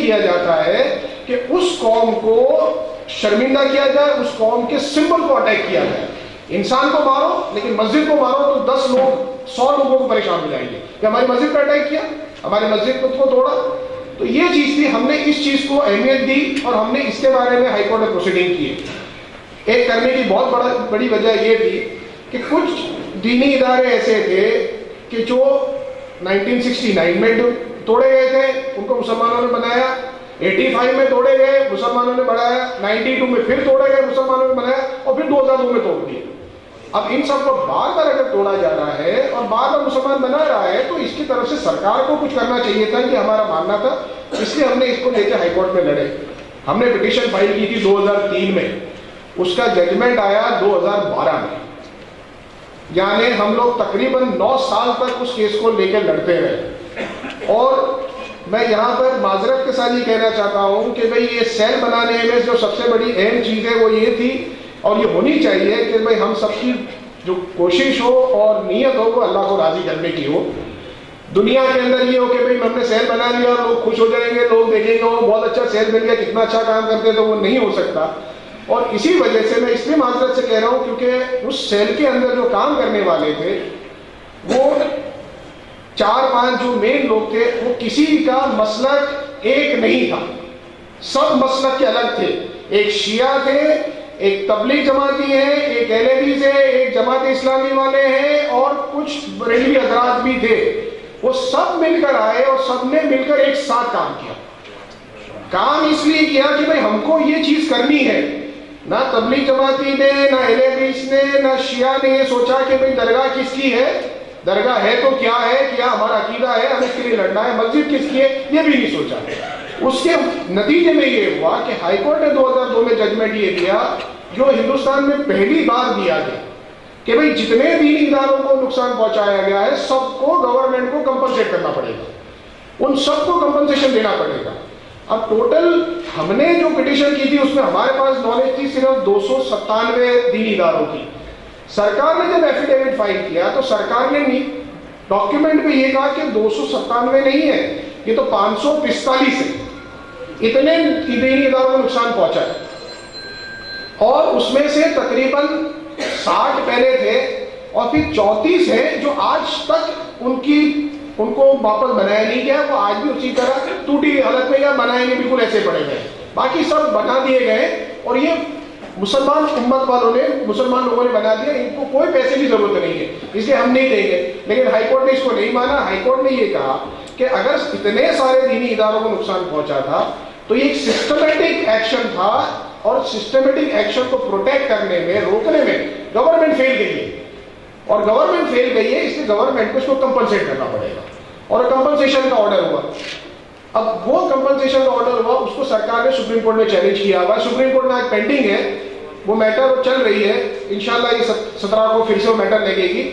किया जाता है कि उस कौम को शर्मिंदा किया जाए, उस कौम के सिंबल को अटैक किया जाए। इंसान को मारो लेकिन मस्जिद को मारो तो 10 लोग 100 लोगों को परेशान हो जाएंगे कि हमारी मस्जिद पर अटैक किया, हमारी मस्जिद को तोड़ा। तो ये चीज थी, हमने इस चीज को अहमियत दी और हमने इसके बारे में हाईकोर्ट में प्रोसीडिंग की। एक करने की बहुत बड़ी वजह यह थी कि कुछ दीनी इदारे ऐसे थे कि जो 1969 में तोड़े गए थे, उनको मुसलमानों ने बनाया, 85 में तोड़े गए, मुसलमानों ने बढ़ाया, 92 में फिर तोड़े गए, मुसलमानों ने बनाया और फिर 2002 में तोड़ दिए। अब इन सबको बार बार अगर तोड़ा जा रहा है और बार बार मुसलमान बना रहा है तो इसकी तरफ से सरकार को कुछ करना चाहिए था, कि हमारा मानना था। इसलिए हमने इसको लेकर हाईकोर्ट में लड़े। हमने पिटीशन फाइल की थी 2003 में, उसका जजमेंट आया 2012 में। यानी हम लोग तकरीबन 9 साल तक उस केस को लेकर लड़ते रहे। और मैं यहाँ पर माजरत के साथ ये कहना चाहता हूँ कि भाई ये सेल बनाने में जो सबसे बड़ी अहम चीज़ है वो ये थी और ये होनी चाहिए कि भाई हम सबकी जो कोशिश हो और नीयत हो वो अल्लाह को राज़ी करने की हो। दुनिया के अंदर ये हो कि भाई हमने सेल बना लिया और लोग खुश हो जाएंगे, लोग देखेंगे वो बहुत अच्छा सेल मिल गया, कितना अच्छा काम करते हैं, तो वो नहीं हो सकता। और इसी वजह से मैं इसलिए माजरत से कह रहा हूँ क्योंकि उस सेल के अंदर जो काम करने वाले थे वो 4-5 जो मेन लोग थे, वो किसी का मसलक एक नहीं था, सब मसलक के अलग थे। एक शिया थे, एक तबलीग जमाती है, एक एहलेदीस है, एक जमात इस्लामी वाले हैं और कुछ बरेलवी हजरात भी थे। वो सब मिलकर आए और सबने मिलकर एक साथ काम किया। काम इसलिए किया कि भाई हमको ये चीज करनी है। ना तबलीग जमाती ने, ना एहलेदीस ने, ना शिया ने ये सोचा कि भाई दरगाह किसकी है, दरगाह है तो क्या है, क्या हमारा अकीदा है, हमें इसके लिए लड़ना है, मस्जिद किसकी है, ये भी नहीं सोचा। उसके नतीजे में ये हुआ कि हाईकोर्ट ने 2002 में जजमेंट ये दिया, जो हिंदुस्तान में पहली बार दिया गया, कि भाई जितने भी इदारों को नुकसान पहुंचाया गया है सबको गवर्नमेंट को कंपनसेट करना पड़ेगा, उन सबको कंपनसेशन देना पड़ेगा। अब टोटल हमने जो पिटीशन की थी उसमें हमारे पास नॉलेज थी सिर्फ 297 दीनी इदारों की। सरकार ने जब एफिडेविट फाइल किया तो सरकार ने डॉक्यूमेंट में ये कहा कि 297 नहीं है, ये तो 545 है, इतने दीनी इदारों को नुकसान पहुंचा है। और उसमें से तकरीबन 60 पहले थे और फिर 34 हैं जो आज तक उनको वापस बनाया नहीं गया, वो आज भी उसी तरह टूटी हालत में या बनाए नहीं, बिल्कुल ऐसे पड़े गए। बाकी सब बना दिए गए और ये मुसलमान उम्मत वालों ने, मुसलमान लोगों ने बना दिया, इनको कोई पैसे की जरूरत नहीं है, इसलिए हम नहीं देंगे। लेकिन हाईकोर्ट ने इसको नहीं माना। हाईकोर्ट ने ये कहा कि अगर इतने सारे दीनी इदारों को नुकसान पहुंचा था तो ये एक सिस्टमेटिक एक्शन था और सिस्टमेटिक एक्शन को प्रोटेक्ट करने में, रोकने में गवर्नमेंट फेल गई है और गवर्नमेंट फेल गई है, इसलिए गवर्नमेंट को इसको कंपनसेट करना पड़ेगा और कंपनसेशन का ऑर्डर हुआ। अब वो कंपनसेशन का ऑर्डर हुआ, उसको सरकार ने सुप्रीम कोर्ट में चैलेंज किया हुआ, सुप्रीम कोर्ट में आज पेंडिंग है, वो मैटर चल रही है, इंशाल्लाह ये 17 को फिर से वो मैटर लगेगी।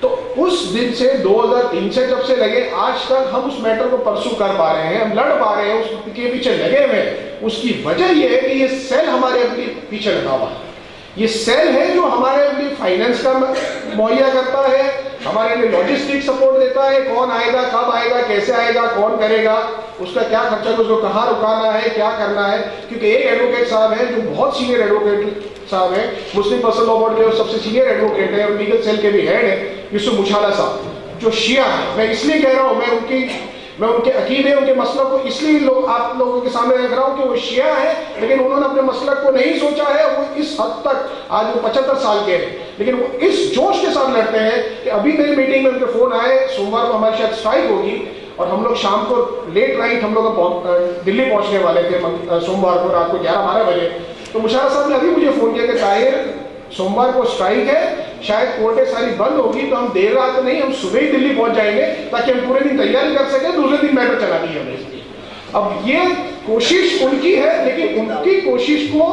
तो उस दिन से 2003 से जब से लगे आज तक हम उस मैटर को परसू कर पा रहे हैं, हम लड़ पा रहे हैं, उसके पीछे लगे हुए। उसकी वजह यह है कि ये सेल हमारे अपने पीछे लगा हुआ है। ये सेल है जो हमारे लिए फाइनेंस का मुहैया करता है, हमारे लिए लॉजिस्टिक सपोर्ट देता है, कौन आएगा, कब आएगा, कैसे आएगा, कौन करेगा, उसका क्या खर्चा, उसको कहाँ रुकाना है, क्या करना है। क्योंकि एक एडवोकेट साहब है जो बहुत सीनियर एडवोकेट साहब है, मुस्लिम पर्सनल लॉ बोर्ड के सबसे सीनियर एडवोकेट है और लीगल सेल के भी हेड है, यूसुफ मुछाला साहब, जो शिया है। मैं इसलिए कह रहा हूँ, मैं उनके अकीदे, उनके मसलक को इसलिए आप लोगों के सामने रख रहा हूँ कि वो शिया है, लेकिन उन्होंने अपने मसलक को नहीं सोचा है। वो इस हद तक, आज वो 75 साल के हैं, लेकिन वो इस जोश के साथ लड़ते हैं कि अभी मेरी मीटिंग में उनके फोन आए, सोमवार को हमारी शायद स्ट्राइक होगी और हम लोग शाम को लेट नाइट हम लोग दिल्ली पहुंचने वाले थे सोमवार को रात को 11-12 बजे। तो मुशारा साहब ने अभी मुझे फोन किया कि ताहिर सोमवार को स्ट्राइक है, शायद कोर्टें सारी बंद होगी, तो हम देर रात नहीं, हम सुबह ही दिल्ली पहुंच जाएंगे ताकि हम पूरे दिन तैयारी कर सके, दूसरे दिन मैटर चला दी हमें इसकी। अब ये कोशिश उनकी है, लेकिन उनकी कोशिश को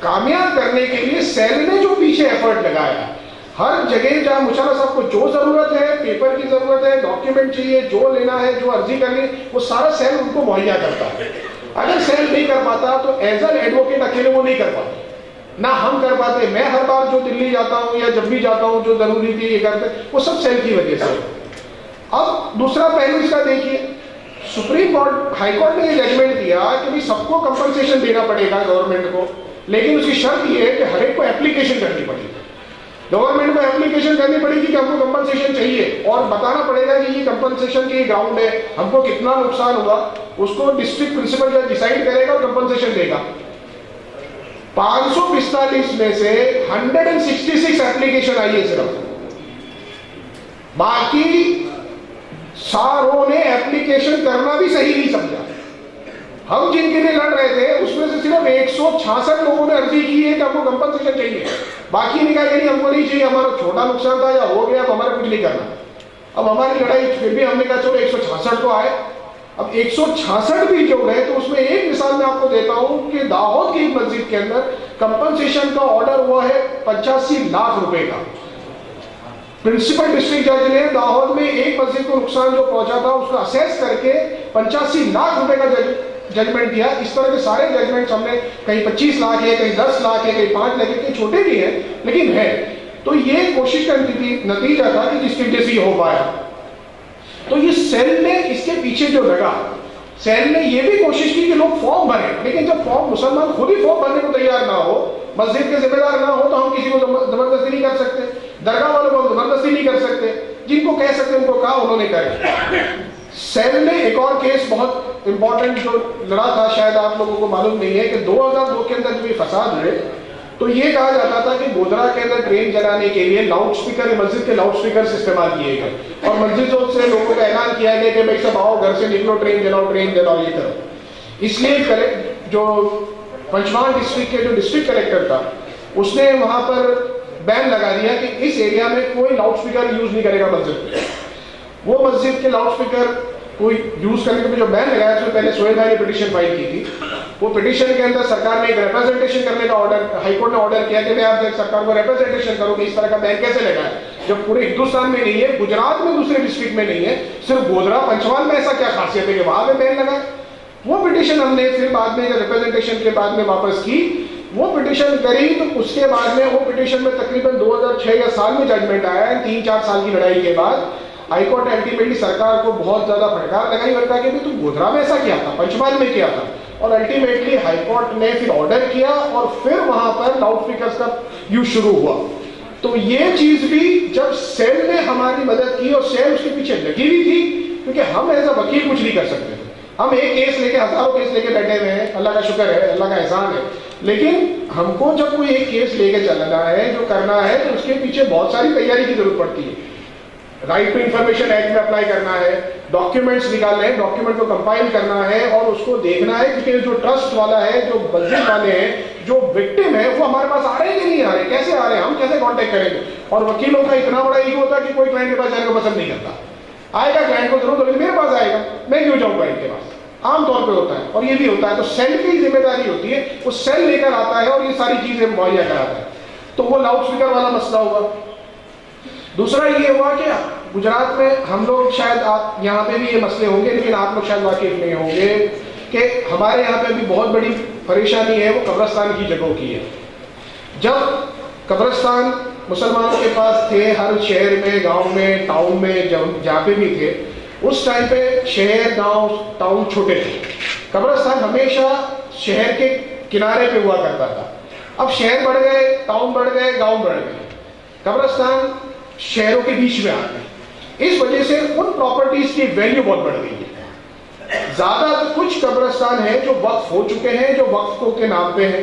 कामयाब करने के लिए सेल ने जो पीछे एफर्ट लगाया, हर जगह जहां मुशारा साहब को जो जरूरत है, पेपर की जरूरत है, डॉक्यूमेंट चाहिए, जो लेना है, जो अर्जी करनी, वो सारा सेल उनको मुहैया करता है। अगर सेल नहीं कर पाता तो एज एन एडवोकेट अकेले वो नहीं कर पाते, ना हम कर पाते। मैं हर बार जो दिल्ली जाता हूं या जब भी जाता हूं, जो जरूरी थी ये करते, वो सब सेल की वजह से। अब दूसरा पहलू इसका देखिए, सुप्रीम कोर्ट, हाई कोर्ट ने ये जजमेंट दिया कि भाई सबको कंपनसेशन देना पड़ेगा गवर्नमेंट को, लेकिन उसकी शर्त ये है कि हर एक को एप्लीकेशन करनी पड़ेगी। गवर्नमेंट को एप्लीकेशन करनी पड़ेगी कि हमको कंपनसेशन चाहिए और बताना पड़ेगा कि ये कंपनसेशन की ग्राउंड है, हमको कितना नुकसान हुआ, उसको डिस्ट्रिक्ट प्रिंसिपल जज डिसाइड करेगा और कंपनसेशन देगा। 545 में से 166 एप्लीकेशन आई है सिर्फ, बाकी सारों ने एप्लीकेशन करना भी सही नहीं समझा। हम जिनके लिए लड़ रहे थे उसमें से सिर्फ 166 लोगों ने अर्जी की है कि हमको कंपनसेशन चाहिए, बाकी ने कहा नहीं हमको नहीं चाहिए, हमारा छोटा नुकसान था या हो गया तो हमारा कुछ नहीं करना। अब हमारी लड़ाई फिर भी हमने कहा चलो 166 तो आए। अब 166 भी जो गए तो उसमें एक मिसाल मैं आपको देता हूं कि दाहोद की मस्जिद के अंदर कंपनसेशन का ऑर्डर हुआ है 85 लाख रुपए का। प्रिंसिपल डिस्ट्रिक्ट जज ने दाहोद में एक मस्जिद को नुकसान जो पहुंचा था उसको असेस करके 85 लाख रुपए का जजमेंट दिया। इस तरह के सारे जजमेंट्स हमने, कहीं 25 लाख है, कहीं 10 लाख है, कहीं 5 लाख है, कहीं छोटे भी हैं लेकिन है। तो ये कोशिश का नतीजा था कि जिसकी वजह से हो पाया। तो ये सेल ने इसके पीछे जो लगा, सेल ने ये भी कोशिश की कि लोग फॉर्म भरें, लेकिन जब फॉर्म मुसलमान खुद ही फॉर्म भरने को तैयार ना हो, मस्जिद के जिम्मेदार ना हो, तो हम किसी को जबरदस्ती नहीं कर सकते, दरगाह वालों को जबरदस्ती नहीं कर सकते, जिनको कह सकते उनको कहा, उन्होंने करे। सेल ने एक और केस बहुत इंपॉर्टेंट जो लड़ा था, शायद आप लोगों को मालूम नहीं है कि 2002 के अंदर जो फसाद हुए तो ये कहा जाता था कि गोधरा के अंदर ट्रेन चलाने के लिए लाउड स्पीकर, मस्जिद के लाउड स्पीकर इस्तेमाल किए गए और मस्जिदों से लोगों को ऐलान किया गया कि भाई सब आओ, घर से निकलो, ट्रेन जलाओ ये करो। इसलिए जो पंचमहाल डिस्ट्रिक्ट के जो डिस्ट्रिक्ट कलेक्टर था उसने वहां पर बैन लगा दिया कि इस एरिया में कोई लाउड स्पीकर यूज नहीं करेगा मस्जिद में। वो मस्जिद के लाउड स्पीकर कोई यूज करने के जो बैन लगाया उसमें पहले सोहेल भाई ने पिटीशन फाइल की थी। वो पिटीशन के अंदर सरकार ने एक रिप्रेजेंटेशन करने का ऑर्डर, हाईकोर्ट ने ऑर्डर किया कि आप सरकार को रिप्रेजेंटेशन करो कि इस तरह का बैन कैसे लगा है, जब पूरे हिंदुस्तान में नहीं है, गुजरात में दूसरे डिस्ट्रिक्ट में नहीं है, सिर्फ गोधरा पंचमहाल में ऐसा क्या खासियत है कि वहां पे बैन लगा। वो पिटीशन हमने फिर बाद में रिप्रेजेंटेशन के बाद में वापस की, वो पिटीशन करी, तो उसके बाद में वो पिटीशन में तकरीबन 2006 या साल में जजमेंट आया है। 3-4 साल की लड़ाई के बाद हाईकोर्ट ने अल्टीमेटली सरकार को बहुत ज्यादा फटकार लगाई और कहा कि तुम गोधरा में ऐसा किया था, पंचमहाल में किया था, और अल्टीमेटली हाईकोर्ट ने फिर ऑर्डर किया और फिर वहां पर लाउड स्पीकर्स का यूज शुरू हुआ। तो ये चीज भी जब सेल ने हमारी मदद की और सेल उसके पीछे लगी हुई थी, क्योंकि हम एज अ वकील कुछ नहीं कर सकते, हम एक केस लेके हजारों केस लेके बैठे हुए हैं, अल्लाह का शुक्र है, अल्लाह का एहसान है, लेकिन हमको जब कोई एक केस लेके चलना है, जो करना है, तो उसके पीछे बहुत सारी तैयारी की जरूरत पड़ती है। राइट टू इंफॉर्मेशन एक्ट में अप्लाई करना है, डॉक्यूमेंट्स निकालने हैं, डॉक्यूमेंट को कंपाइल करना है और उसको देखना है, क्योंकि जो ट्रस्ट वाला है, जो मस्जिद वाले हैं, जो विक्टिम है, वो हमारे पास आ रहे हैं कि नहीं आ रहे, कैसे आ रहे हैं, हम कैसे कांटेक्ट करेंगे। और वकीलों का इतना बड़ा ईगो होता है कि कोई क्लाइंट के पास जाने को पसंद नहीं करता, आएगा क्लाइंट को जरूरत होगी मेरे पास आएगा, मैं क्यों जाऊँ क्लाइंट के पास, आमतौर पर होता है और ये भी होता है। तो सेल की जिम्मेदारी होती है, वो सेल लेकर आता है और ये सारी चीजें मुहैया कराता है। तो वो लाउड स्पीकर वाला मसला हुआ। दूसरा ये हुआ कि गुजरात में हम लोग, शायद आप यहाँ पे भी ये मसले होंगे लेकिन आप लोग शायद वाकिफ नहीं होंगे कि हमारे यहाँ पे भी बहुत बड़ी परेशानी है, वो कब्रिस्तान की जगहों की है। जब कब्रिस्तान मुसलमानों के पास थे, हर शहर में, गांव में, टाउन में, जहाँ पे भी थे, उस टाइम पे शहर, गांव, टाउन छोटे थे, कब्रिस्तान हमेशा शहर के किनारे पे हुआ करता था। अब शहर बढ़ गए, टाउन बढ़ गए, गांव बढ़ गए, कब्रिस्तान शहरों के बीच में आ गए। इस वजह से उन प्रॉपर्टीज की वैल्यू बहुत बढ़ गई है। ज्यादा कुछ कब्रिस्तान है जो वक्फ हो चुके हैं, जो वक्फ के नाम पे है,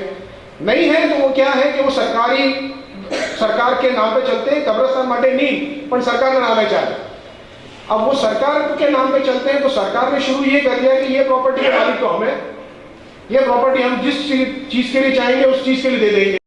नहीं है तो वो क्या है कि वो सरकार के नाम पे चलते हैं, कब्रिस्तान माटे नहीं पर सरकार का नाम है चाहे। अब वो सरकार के नाम पे चलते हैं तो सरकार ने शुरू ये कर दिया कि ये प्रॉपर्टी के मालिक तो हमें, ये प्रॉपर्टी हम जिस चीज के लिए चाहेंगे उस चीज के लिए दे देंगे।